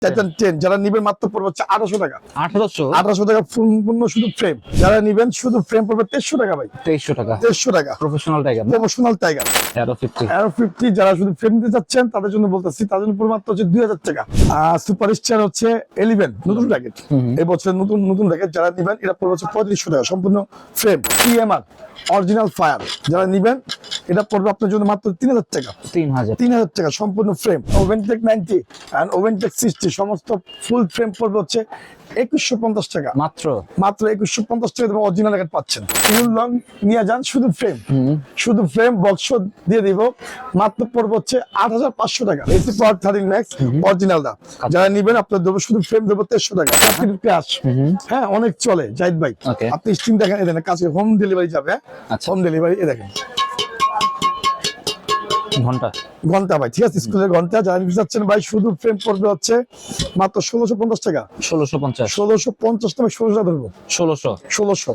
Titan 10 যারা নিবেন মাত্র পড়বে হচ্ছে 1800 টাকা। 1800 টাকা সম্পূর্ণ শুধু ফ্রেম। যারা নিবেন শুধু ফ্রেম পড়বে 2300 টাকা ভাই। 2300 টাকা 2300 টাকা professional tiger promotional tiger. Aero 50 Aero 50 যারা শুধু ফ্রেম নিতে চাচ্ছেন তাদের জন্য বলতেছি, তাদের জন্য পড়বে মাত্র হচ্ছে 2000 টাকা। সুপার স্টার হচ্ছে 11 নতুন র্যাকেট, এই বছর নতুন র্যাকেট যারা নিবেন এটা পড়বে হচ্ছে 3500 টাকা সম্পূর্ণ ফ্রেম। PMR অরিজিনাল ফায়ার যারা নিবেন এটা পড়বে আপনার জন্য মাত্র 3000 টাকা। 3000 টাকা সম্পূর্ণ ফ্রেম। ওভেনটেক 90 এন্ড ওভেনটেক 60 সমস্ত ফুল ফ্রেম পড়বে হচ্ছে 2150 টাকা। মাত্র 2150 টাকা তুমি অরিজিনাল র্যাকেট পাচ্ছেন। ফুল লং নিয়ে যান শুধু ফ্রেম বক্স দিয়ে দিব, মাত্র পড়বে হচ্ছে 8500 টাকা। এসি পাওয়ার 13 ম্যাক্স অরিজিনালটা যারা নিবেন আপনার দেবো শুধু ফ্রেম দেবো 2300 টাকা। ক্যাশ হ্যাঁ অনেক চলে জাহিদ ভাই। আপনি স্ক্রিন দেখেন, এই দেখেন কাছে হোম ডেলিভারি যাবে। হোম ডেলিভারি এ দেখেন ঘন্টা ভাই, ঠিক আছে স্কুলের ঘন্টা যারা নিতে চাচ্ছেন ভাই শুধু ফ্রেম পড়বে হচ্ছে মাত্র 1650 টাকা। 1650 1650 টাকা 1600 ধরবো 1600